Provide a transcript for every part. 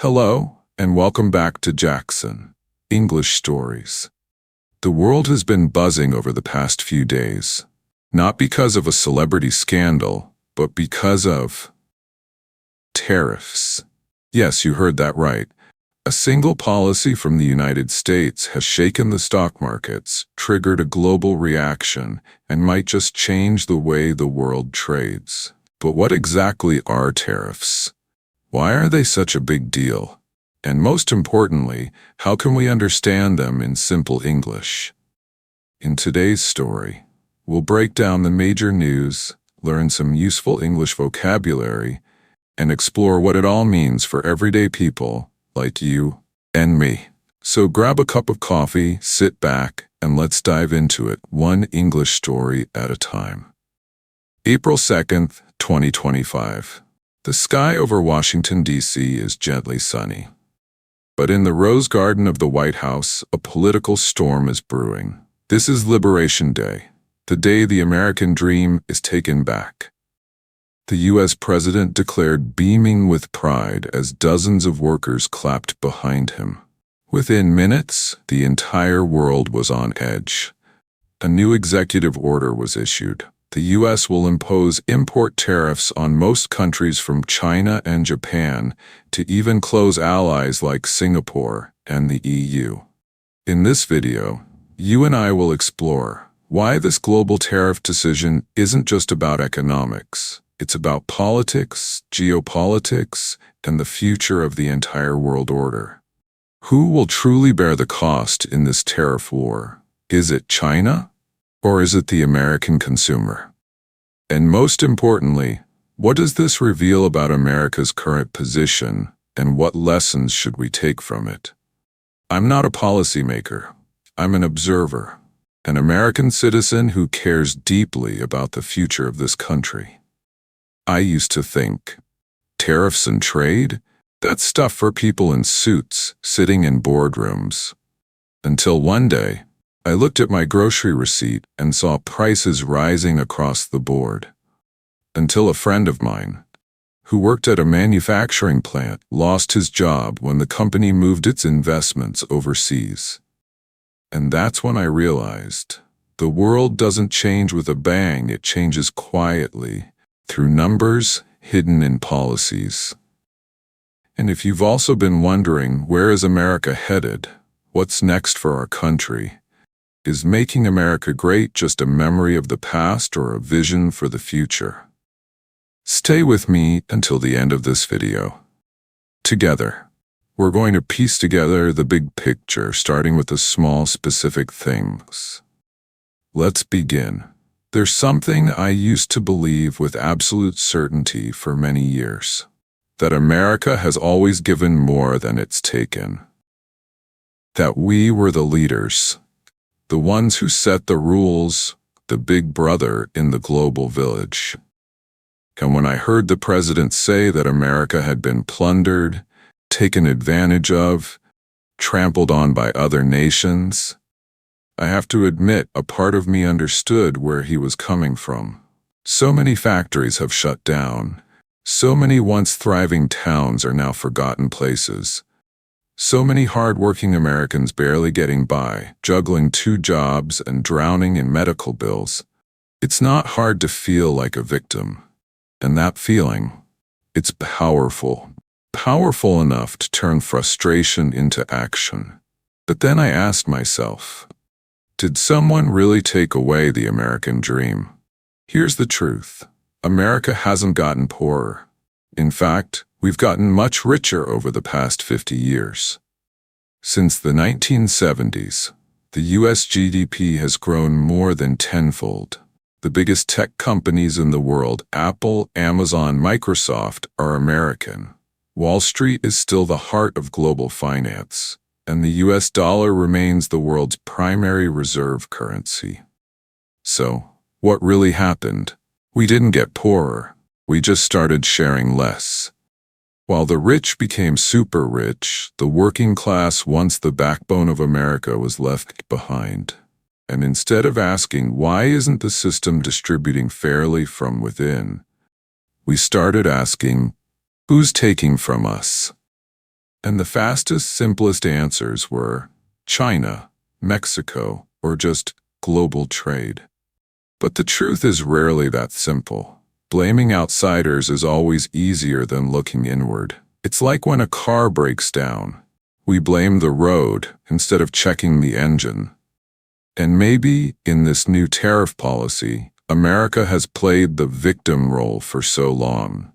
Hello, and welcome back to Jackson, English Stories. The world has been buzzing over the past few days, not because of a celebrity scandal, but because of tariffs. Yes, you heard that right. A single policy from the United States has shaken the stock markets, triggered a global reaction, and might just change the way the world trades. But what exactly are tariffs? Why are they such a big deal? And most importantly, how can we understand them in simple English? In today's story, we'll break down the major news, learn some useful English vocabulary, and explore what it all means for everyday people like you and me. So grab a cup of coffee, sit back, and let's dive into it, one English story at a time. April 2nd, 2025. The sky over Washington, D.C. is gently sunny. But in the rose garden of the White House, a political storm is brewing. This is Liberation Day, the day the American dream is taken back. The U.S. president declared, beaming with pride as dozens of workers clapped behind him. Within minutes, the entire world was on edge. A new executive order was issued. The U.S. will impose import tariffs on most countries from China and Japan to even close allies like Singapore and the EU. In this video, you and I will explore why this global tariff decision isn't just about economics. It's about politics, geopolitics, and the future of the entire world order. Who will truly bear the cost in this tariff war? Is it China? Or is it the American consumer? And most importantly, what does this reveal about America's current position, and what lessons should we take from it? I'm not a policymaker. I'm an observer, an American citizen who cares deeply about the future of this country. I used to think, tariffs and trade? That's stuff for people in suits, sitting in boardrooms. Until one day, I looked at my grocery receipt and saw prices rising across the board. Until a friend of mine, who worked at a manufacturing plant, lost his job when the company moved its investments overseas. And that's when I realized, the world doesn't change with a bang, it changes quietly, through numbers hidden in policies. And if you've also been wondering, where is America headed? What's next for our country? Is making America great just a memory of the past or a vision for the future? Stay with me until the end of this video. Together, we're going to piece together the big picture, starting with the small, specific things. Let's begin. There's something I used to believe with absolute certainty for many years, that America has always given more than it's taken. That we were the leaders, the ones who set the rules, the big brother in the global village. And when I heard the president say that America had been plundered, taken advantage of, trampled on by other nations, I have to admit, a part of me understood where he was coming from. So many factories have shut down. So many once thriving towns are now forgotten places. So many hard-working Americans barely getting by, juggling 2 jobs and drowning in medical bills. It's not hard to feel like a victim. And that feeling, it's powerful. Powerful enough to turn frustration into action. But then I asked myself, did someone really take away the American dream? Here's the truth. America hasn't gotten poorer. In fact, we've gotten much richer over the past 50 years. Since the 1970s, the U.S. GDP has grown more than tenfold. The biggest tech companies in the world, Apple, Amazon, Microsoft, are American. Wall Street is still the heart of global finance, and the U.S. dollar remains the world's primary reserve currency. So, what really happened? We didn't get poorer, we just started sharing less. While the rich became super rich, the working class, once the backbone of America, was left behind. And instead of asking, why isn't the system distributing fairly from within, we started asking, who's taking from us? And the fastest, simplest answers were China, Mexico, or just global trade. But the truth is rarely that simple. Blaming outsiders is always easier than looking inward. It's like when a car breaks down. We blame the road instead of checking the engine. And maybe, in this new tariff policy, America has played the victim role for so long.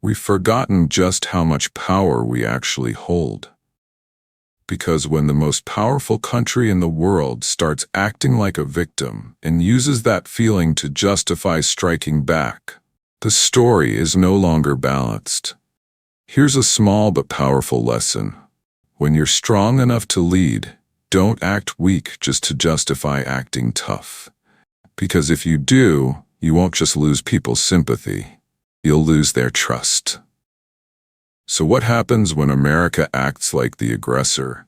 We've forgotten just how much power we actually hold. Because when the most powerful country in the world starts acting like a victim and uses that feeling to justify striking back, the story is no longer balanced. Here's a small but powerful lesson. When you're strong enough to lead, don't act weak just to justify acting tough. Because if you do, you won't just lose people's sympathy, you'll lose their trust. So what happens when America acts like the aggressor?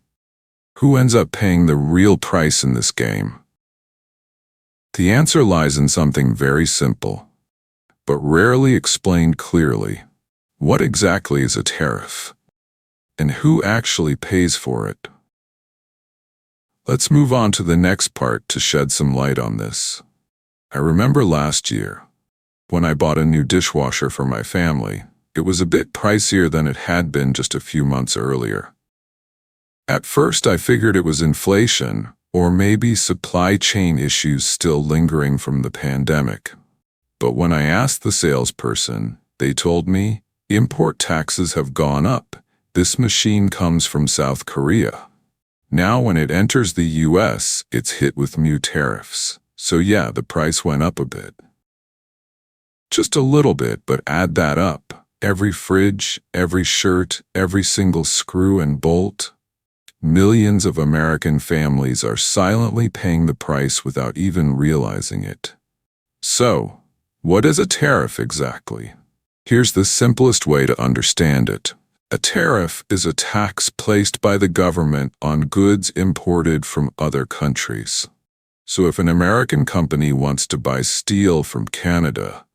Who ends up paying the real price in this game? The answer lies in something very simple, but rarely explained clearly. What exactly is a tariff? And who actually pays for it? Let's move on to the next part to shed some light on this. I remember last year, when I bought a new dishwasher for my family, it was a bit pricier than it had been just a few months earlier. At first I figured it was inflation, or maybe supply chain issues still lingering from the pandemic. But when I asked the salesperson, they told me, import taxes have gone up. This machine comes from South Korea. Now when it enters the US, it's hit with new tariffs. So yeah, the price went up a bit. Just a little bit, but add that up. Every fridge, every shirt, every single screw and bolt. Millions of American families are silently paying the price without even realizing it. So, what is a tariff exactly? Here's the simplest way to understand it. A tariff is a tax placed by the government on goods imported from other countries. So if an American company wants to buy steel from Canada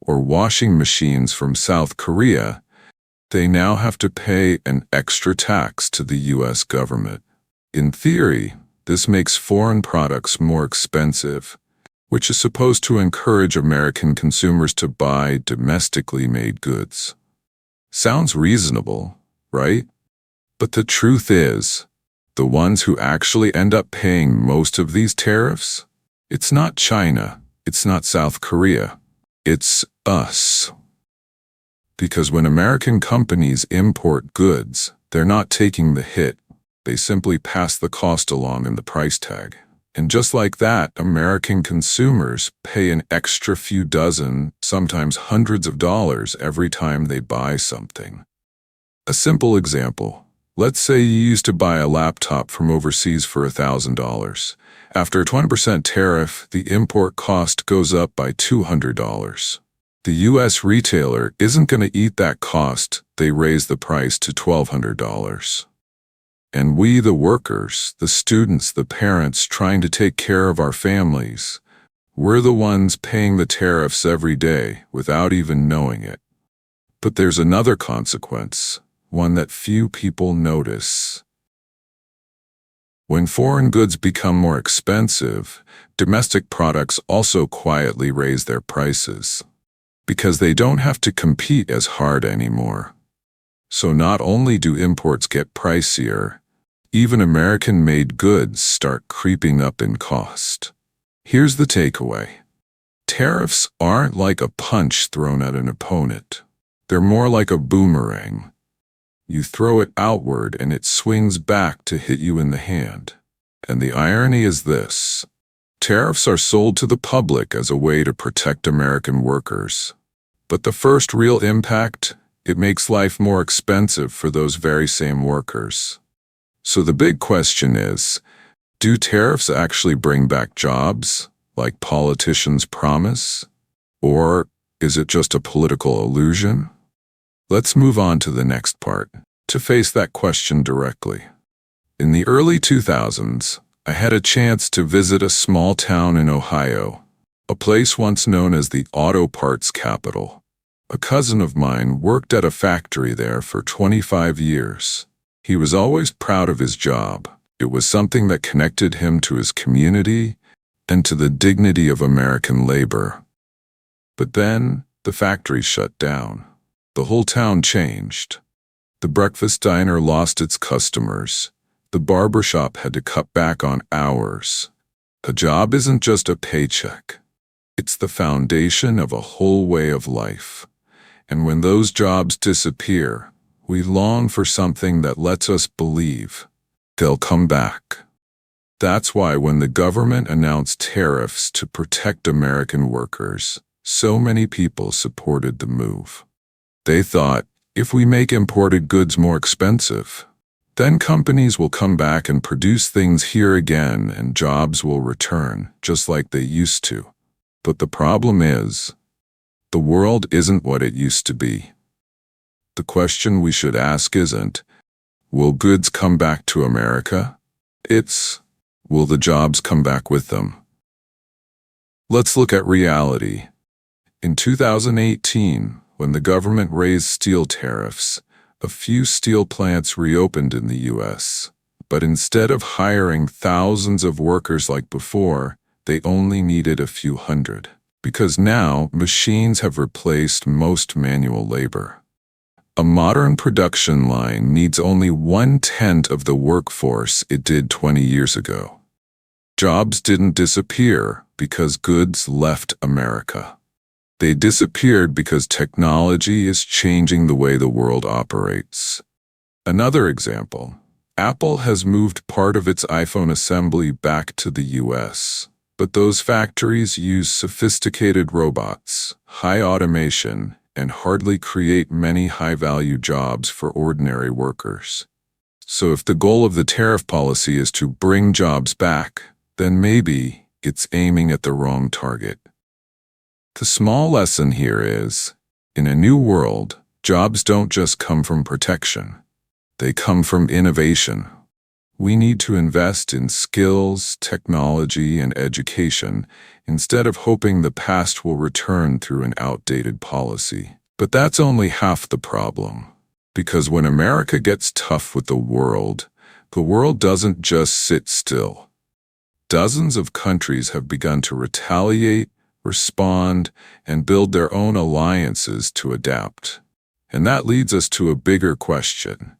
or washing machines from South Korea, they now have to pay an extra tax to the US government. In theory, this makes foreign products more expensive, which is supposed to encourage American consumers to buy domestically made goods. Sounds reasonable, right? But the truth is, the ones who actually end up paying most of these tariffs, it's not China, it's not South Korea, it's us. Because when American companies import goods, they're not taking the hit, they simply pass the cost along in the price tag. And just like that, American consumers pay an extra few dozen, sometimes hundreds of dollars every time they buy something. A simple example. Let's say you used to buy a laptop from overseas for $1,000. After a 20% tariff, the import cost goes up by $200. The US retailer isn't going to eat that cost, they raise the price to $1,200. And we, the workers, the students, the parents trying to take care of our families, we're the ones paying the tariffs every day without even knowing it. But there's another consequence, one that few people notice. When foreign goods become more expensive, domestic products also quietly raise their prices, because they don't have to compete as hard anymore. So not only do imports get pricier, even American-made goods start creeping up in cost. Here's the takeaway. Tariffs aren't like a punch thrown at an opponent. They're more like a boomerang. You throw it outward and it swings back to hit you in the hand. And the irony is this. Tariffs are sold to the public as a way to protect American workers. But the first real impact, it makes life more expensive for those very same workers. So the big question is, do tariffs actually bring back jobs, like politicians promise? Or is it just a political illusion? Let's move on to the next part, to face that question directly. In the early 2000s, I had a chance to visit a small town in Ohio, a place once known as the auto parts capital. A cousin of mine worked at a factory there for 25 years. He was always proud of his job. It was something that connected him to his community and to the dignity of American labor. But then, the factory shut down. The whole town changed. The breakfast diner lost its customers. The barbershop had to cut back on hours. A job isn't just a paycheck. It's the foundation of a whole way of life. And when those jobs disappear, we long for something that lets us believe they'll come back. That's why when the government announced tariffs to protect American workers, so many people supported the move. They thought, if we make imported goods more expensive, then companies will come back and produce things here again and jobs will return, just like they used to. But the problem is, the world isn't what it used to be. The question we should ask isn't, will goods come back to America? It's, will the jobs come back with them? Let's look at reality. In 2018, when the government raised steel tariffs, a few steel plants reopened in the U.S. But instead of hiring thousands of workers like before, they only needed a few hundred. Because now, machines have replaced most manual labor. A modern production line needs only 1/10 of the workforce it did 20 years ago. Jobs didn't disappear because goods left America. They disappeared because technology is changing the way the world operates. Another example, Apple has moved part of its iPhone assembly back to the US. But those factories use sophisticated robots, high automation, and hardly create many high-value jobs for ordinary workers. So if the goal of the tariff policy is to bring jobs back, then maybe it's aiming at the wrong target. The small lesson here is, in a new world, jobs don't just come from protection. They come from innovation. We need to invest in skills, technology, and education instead of hoping the past will return through an outdated policy. But that's only half the problem. Because when America gets tough with the world doesn't just sit still. Dozens of countries have begun to retaliate, respond, and build their own alliances to adapt. And that leads us to a bigger question.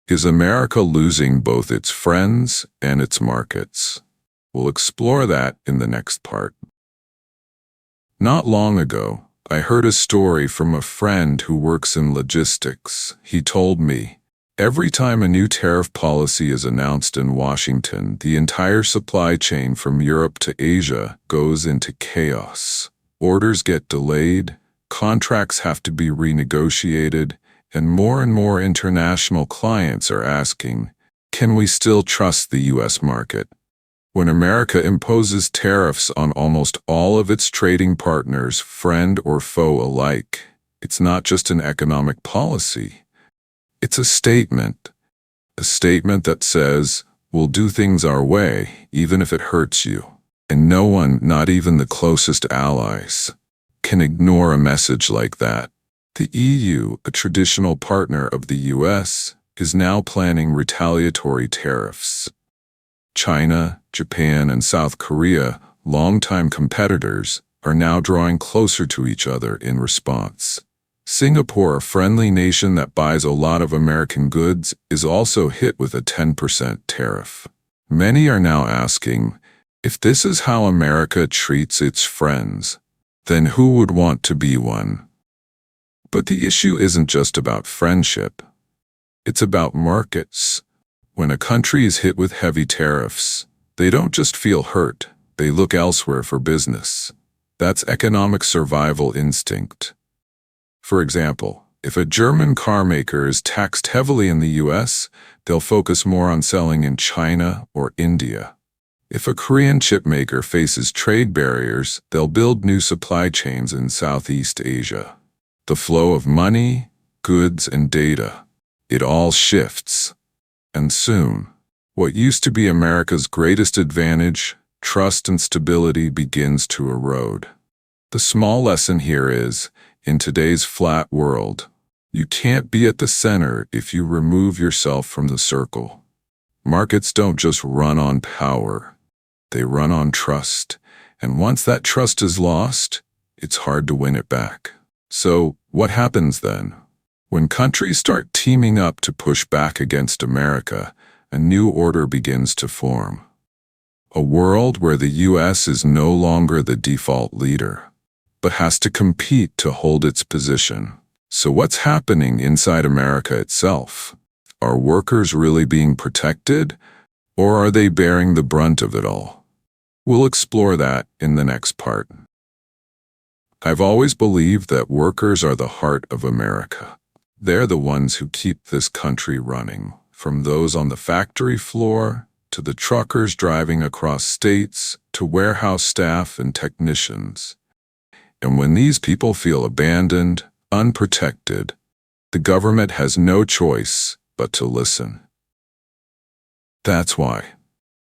Is America losing both its friends and its markets? We'll explore that in the next part. Not long ago, I heard a story from a friend who works in logistics. He told me, every time a new tariff policy is announced in Washington, the entire supply chain from Europe to Asia goes into chaos. Orders get delayed, contracts have to be renegotiated, and more international clients are asking, can we still trust the U.S. market? When America imposes tariffs on almost all of its trading partners, friend or foe alike, it's not just an economic policy. It's a statement that says, we'll do things our way, even if it hurts you. And no one, not even the closest allies, can ignore a message like that. The EU, a traditional partner of the US, is now planning retaliatory tariffs. China, Japan, and South Korea, longtime competitors, are now drawing closer to each other in response. Singapore, a friendly nation that buys a lot of American goods, is also hit with a 10% tariff. Many are now asking, if this is how America treats its friends, then who would want to be one? But the issue isn't just about friendship. It's about markets. When a country is hit with heavy tariffs, they don't just feel hurt, they look elsewhere for business. That's economic survival instinct. For example, if a German car maker is taxed heavily in the US, they'll focus more on selling in China or India. If a Korean chip maker faces trade barriers, they'll build new supply chains in Southeast Asia. The flow of money, goods, and data, it all shifts. And soon, what used to be America's greatest advantage, trust and stability, begins to erode. The small lesson here is, in today's flat world, You can't be at the center if you remove yourself from the circle. Markets don't just run on power. They run on trust. And once that trust is lost, it's hard to win it back. So, what happens then? When countries start teaming up to push back against America, a new order begins to form. A world where the U.S. is no longer the default leader, but has to compete to hold its position. So what's happening inside America itself? Are workers really being protected, or are they bearing the brunt of it all? We'll explore that in the next part. I've always believed that workers are the heart of America. They're the ones who keep this country running, from those on the factory floor, to the truckers driving across states, to warehouse staff and technicians. And when these people feel abandoned, unprotected, the government has no choice but to listen. That's why.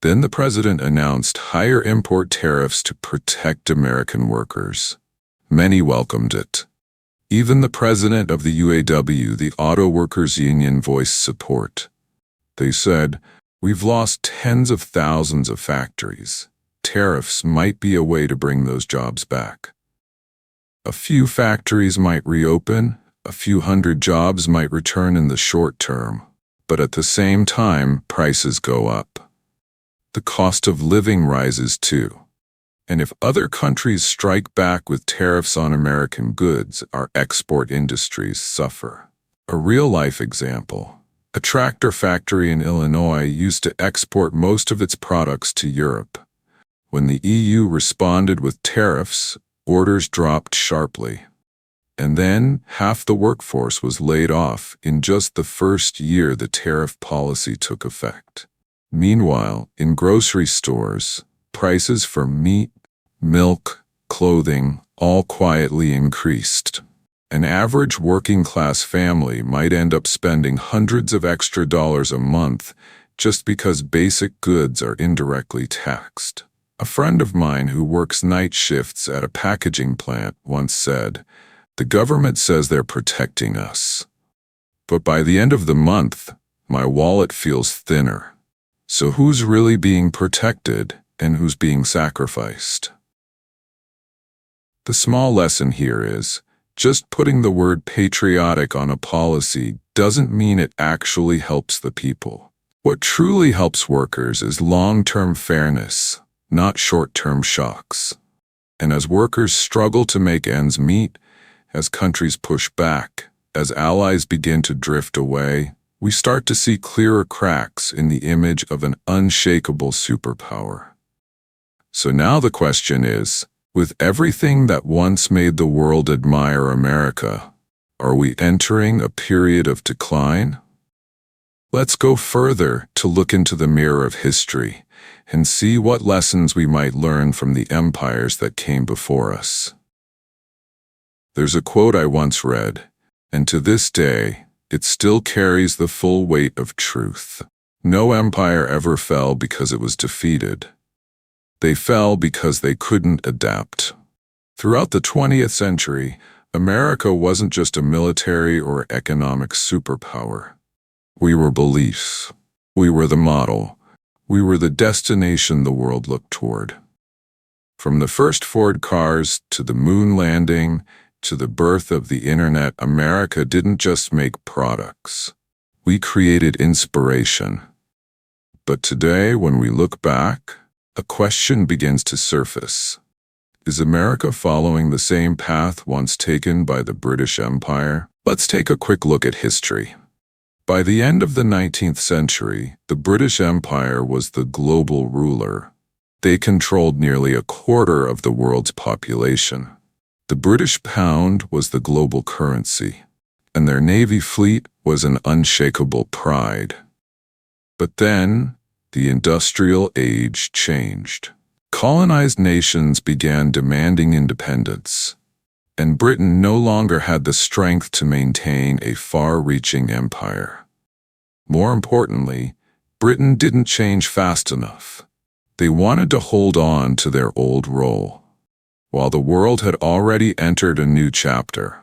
Then the president announced higher import tariffs to protect American workers. Many welcomed it. Even the president of the UAW, the Auto Workers Union, voiced support. They said, "We've lost tens of thousands of factories. Tariffs might be a way to bring those jobs back. A few factories might reopen, a few hundred jobs might return in the short term, but at the same time, prices go up. The cost of living rises too. And if other countries strike back with tariffs on American goods, our export industries suffer." A real-life example. A tractor factory in Illinois used to export most of its products to Europe. When the EU responded with tariffs, orders dropped sharply. And then half the workforce was laid off in just the first year the tariff policy took effect. Meanwhile, in grocery stores, prices for meat, milk, clothing, all quietly increased. An average working-class family might end up spending hundreds of extra dollars a month just because basic goods are indirectly taxed. A friend of mine who works night shifts at a packaging plant once said, "The government says they're protecting us. But by the end of the month, my wallet feels thinner." So who's really being protected and who's being sacrificed? The small lesson here is, just putting the word patriotic on a policy doesn't mean it actually helps the people. What truly helps workers is long-term fairness, not short-term shocks. And as workers struggle to make ends meet, as countries push back, as allies begin to drift away, we start to see clearer cracks in the image of an unshakable superpower. So now the question is, with everything that once made the world admire America, are we entering a period of decline? Let's go further to look into the mirror of history and see what lessons we might learn from the empires that came before us. There's a quote I once read, and to this day, it still carries the full weight of truth. No empire ever fell because it was defeated. They fell because they couldn't adapt. Throughout the 20th century, America wasn't just a military or economic superpower. We were beliefs. We were the model. We were the destination the world looked toward. From the first Ford cars to the moon landing to the birth of the internet, America didn't just make products. We created inspiration. But today, when we look back, a question begins to surface. Is America following the same path once taken by the British Empire? Let's take a quick look at history. By the end of the 19th century, the British Empire was the global ruler. They controlled nearly a quarter of the world's population. The British pound was the global currency, and their navy fleet was an unshakable pride. But then, the industrial age changed. Colonized nations began demanding independence, and Britain no longer had the strength to maintain a far-reaching empire. More importantly, Britain didn't change fast enough. They wanted to hold on to their old role, while the world had already entered a new chapter.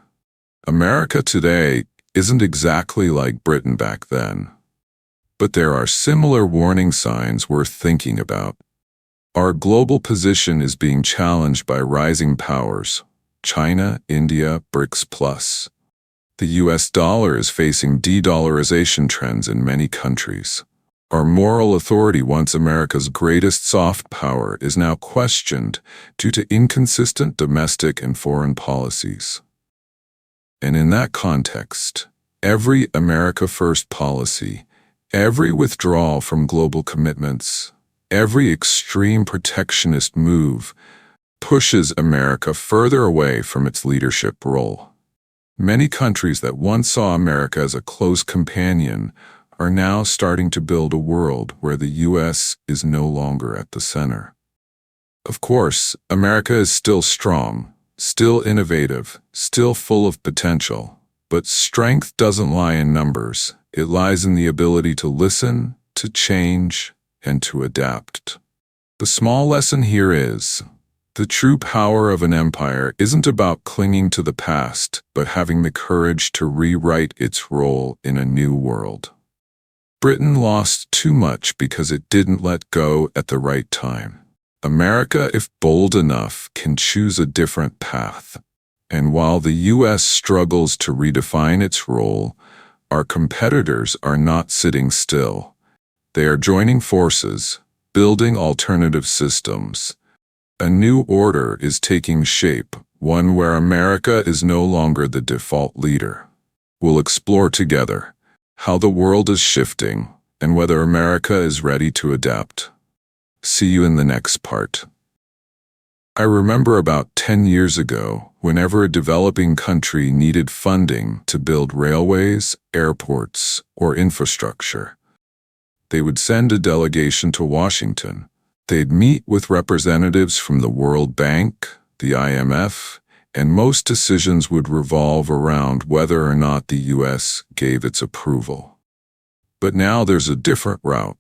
America today isn't exactly like Britain back then. But there are similar warning signs worth thinking about. Our global position is being challenged by rising powers: China, India, BRICS Plus. The US dollar is facing de-dollarization trends in many countries. Our moral authority, once America's greatest soft power, is now questioned due to inconsistent domestic and foreign policies. And in that context, every America First policy, every withdrawal from global commitments, every extreme protectionist move pushes America further away from its leadership role. Many countries that once saw America as a close companion are now starting to build a world where the U.S. is no longer at the center. Of course, America is still strong, still innovative, still full of potential, but strength doesn't lie in numbers. It lies in the ability to listen, to change, and to adapt. The small lesson here is, the true power of an empire isn't about clinging to the past, but having the courage to rewrite its role in a new world. Britain lost too much because it didn't let go at the right time. America, if bold enough, can choose a different path. And while the U.S. struggles to redefine its role, our competitors are not sitting still. They are joining forces, building alternative systems. A new order is taking shape, one where America is no longer the default leader. We'll explore together how the world is shifting and whether America is ready to adapt. See you in the next part. I remember about 10 years ago, whenever a developing country needed funding to build railways, airports, or infrastructure, they would send a delegation to Washington. They'd meet with representatives from the World Bank, the IMF, and most decisions would revolve around whether or not the U.S. gave its approval. But now there's a different route.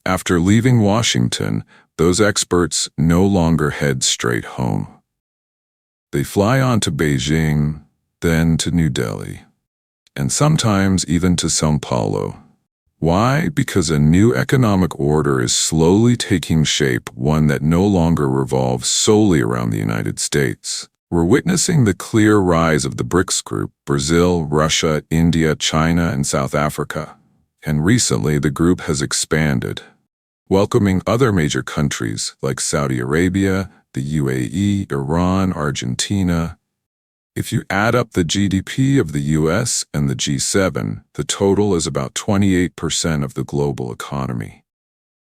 After leaving Washington, those experts no longer head straight home. They fly on to Beijing, then to New Delhi, and sometimes even to São Paulo. Why? Because a new economic order is slowly taking shape, one that no longer revolves solely around the United States. We're witnessing the clear rise of the BRICS group: Brazil, Russia, India, China, and South Africa. And recently the group has expanded, welcoming other major countries like Saudi Arabia, the UAE, Iran, Argentina. If you add up the GDP of the US and the G7, the total is about 28% of the global economy.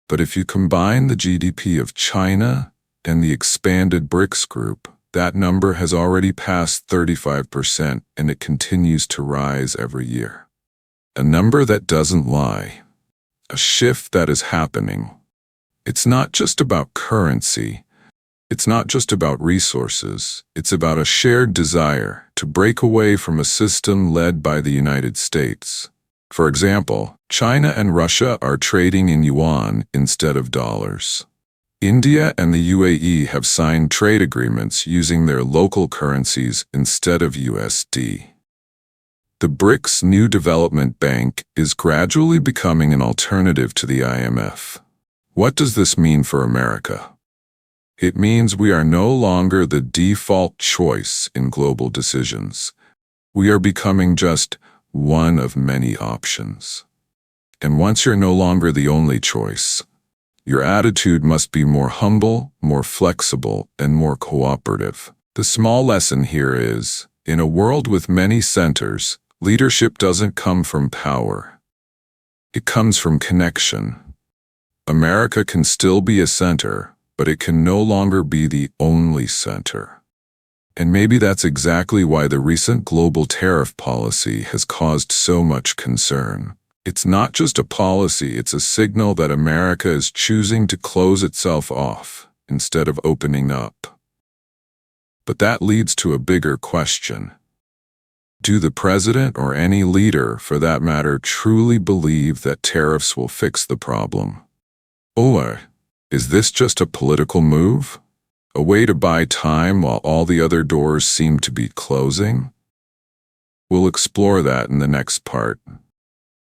But if you combine the GDP of China and the expanded BRICS group, that number has already passed 35%, and it continues to rise every year. A number that doesn't lie. A shift that is happening. It's not just about currency. It's not just about resources. It's about a shared desire to break away from a system led by the United States. For example, China and Russia are trading in yuan instead of dollars. India and the UAE have signed trade agreements using their local currencies instead of USD. The BRICS New Development Bank is gradually becoming an alternative to the IMF. What does this mean for America? It means we are no longer the default choice in global decisions. We are becoming just one of many options. And once you're no longer the only choice, your attitude must be more humble, more flexible, and more cooperative. The small lesson here is, in a world with many centers, leadership doesn't come from power. It comes from connection. America can still be a center, but it can no longer be the only center. And maybe that's exactly why the recent global tariff policy has caused so much concern. It's not just a policy, it's a signal that America is choosing to close itself off instead of opening up. But that leads to a bigger question. Do the president, or any leader for that matter, truly believe that tariffs will fix the problem? Or is this just a political move? A way to buy time while all the other doors seem to be closing? We'll explore that in the next part.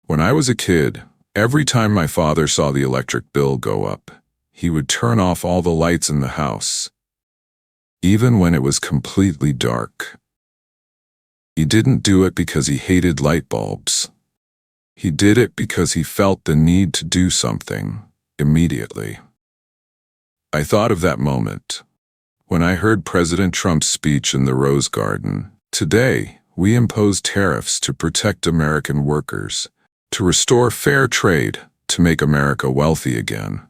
When I was a kid, every time my father saw the electric bill go up, he would turn off all the lights in the house, even when it was completely dark. He didn't do it because he hated light bulbs. He did it because he felt the need to do something immediately. I thought of that moment when I heard President Trump's speech in the Rose Garden. Today, we impose tariffs to protect American workers, to restore fair trade, to make America wealthy again.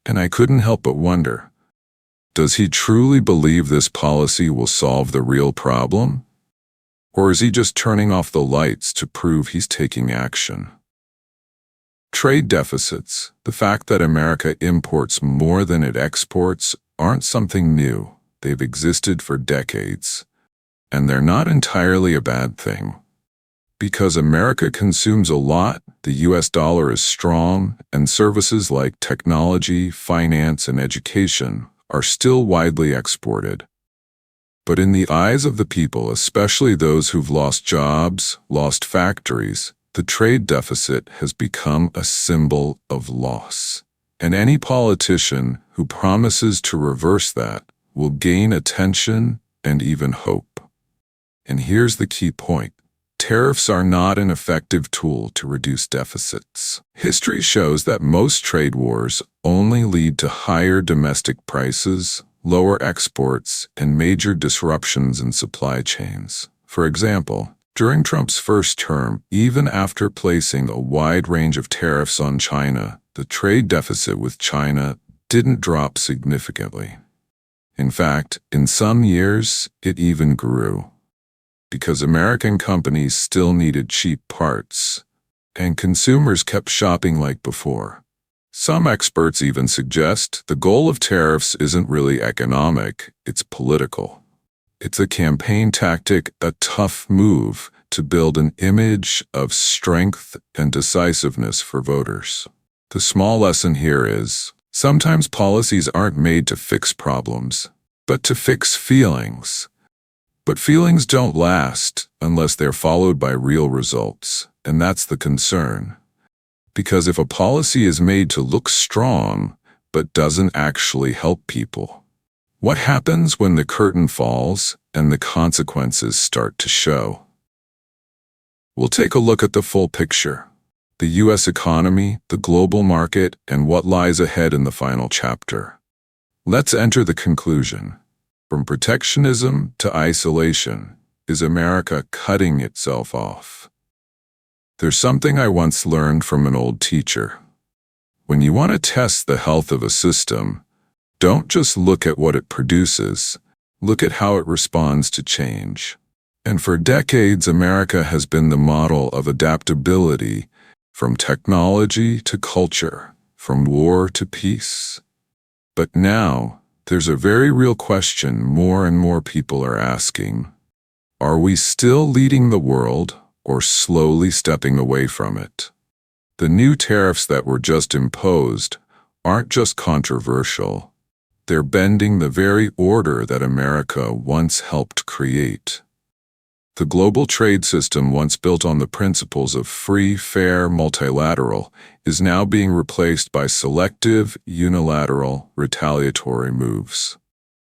And I couldn't help but wonder, does he truly believe this policy will solve the real problem? Or is he just turning off the lights to prove he's taking action? Trade deficits, the fact that America imports more than it exports, aren't something new. They've existed for decades. And they're not entirely a bad thing. Because America consumes a lot, the US dollar is strong, and services like technology, finance, and education are still widely exported. But in the eyes of the people, especially those who've lost jobs, lost factories, the trade deficit has become a symbol of loss. And any politician who promises to reverse that will gain attention and even hope. And here's the key point. Tariffs are not an effective tool to reduce deficits. History shows that most trade wars only lead to higher domestic prices, lower exports, and major disruptions in supply chains. For example, during Trump's first term, even after placing a wide range of tariffs on China, the trade deficit with China didn't drop significantly. In fact, in some years, it even grew. Because American companies still needed cheap parts, and consumers kept shopping like before. Some experts even suggest the goal of tariffs isn't really economic, it's political. It's a campaign tactic, a tough move to build an image of strength and decisiveness for voters. The small lesson here is, sometimes policies aren't made to fix problems, but to fix feelings. But feelings don't last unless they're followed by real results, and that's the concern. Because if a policy is made to look strong, but doesn't actually help people, what happens when the curtain falls and the consequences start to show? We'll take a look at the full picture, the U.S. economy, the global market, and what lies ahead in the final chapter. Let's enter the conclusion. From protectionism to isolation, is America cutting itself off? There's something I once learned from an old teacher. When you want to test the health of a system, don't just look at what it produces, look at how it responds to change. And for decades, America has been the model of adaptability, from technology to culture, from war to peace. But now, there's a very real question more and more people are asking. Are we still leading the world or slowly stepping away from it? The new tariffs that were just imposed aren't just controversial. They're bending the very order that America once helped create. The global trade system, once built on the principles of free, fair, multilateral, is now being replaced by selective, unilateral, retaliatory moves.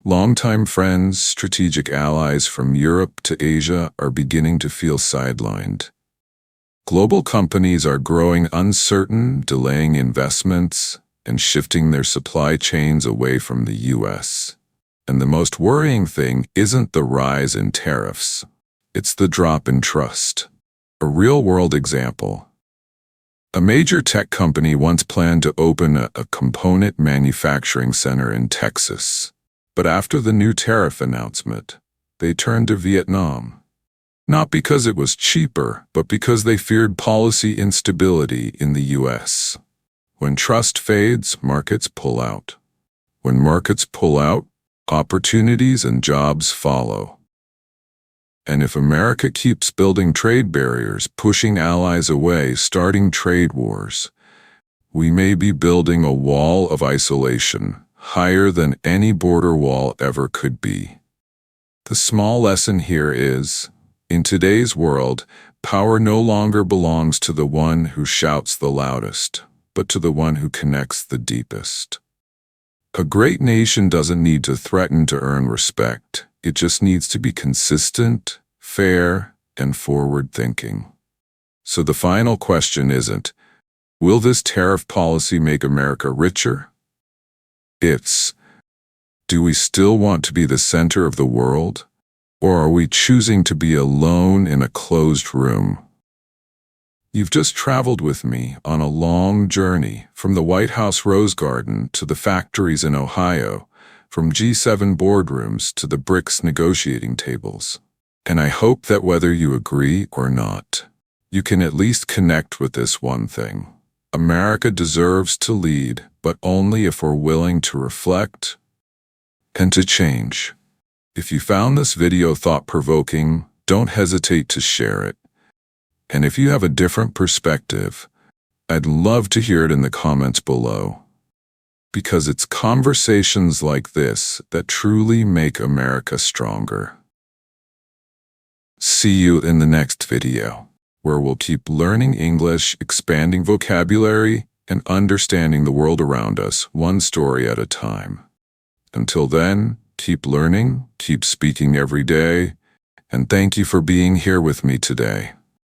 Longtime friends, strategic allies from Europe to Asia are beginning to feel sidelined. Global companies are growing uncertain, delaying investments, and shifting their supply chains away from the U.S. And the most worrying thing isn't the rise in tariffs. It's the drop in trust. A real-world example. A major tech company once planned to open a component manufacturing center in Texas. But after the new tariff announcement, they turned to Vietnam. Not because it was cheaper, but because they feared policy instability in the U.S. When trust fades, markets pull out. When markets pull out, opportunities and jobs follow. And if America keeps building trade barriers, pushing allies away, starting trade wars, we may be building a wall of isolation, higher than any border wall ever could be. The small lesson here is, In today's world, power no longer belongs to the one who shouts the loudest, but to the one who connects the deepest. A great nation doesn't need to threaten to earn respect. It just needs to be consistent, fair, and forward-thinking. So the final question isn't, will this tariff policy make America richer? It's, do we still want to be the center of the world? Or are we choosing to be alone in a closed room? You've just traveled with me on a long journey from the White House Rose Garden to the factories in Ohio, from G7 boardrooms to the BRICS negotiating tables. And I hope that whether you agree or not, you can at least connect with this one thing. America deserves to lead, but only if we're willing to reflect and to change. If you found this video thought-provoking, don't hesitate to share it. And if you have a different perspective, I'd love to hear it in the comments below. Because it's conversations like this that truly make America stronger. See you in the next video, where we'll keep learning English, expanding vocabulary, and understanding the world around us, one story at a time. Until then, keep learning, keep speaking every day, and thank you for being here with me today.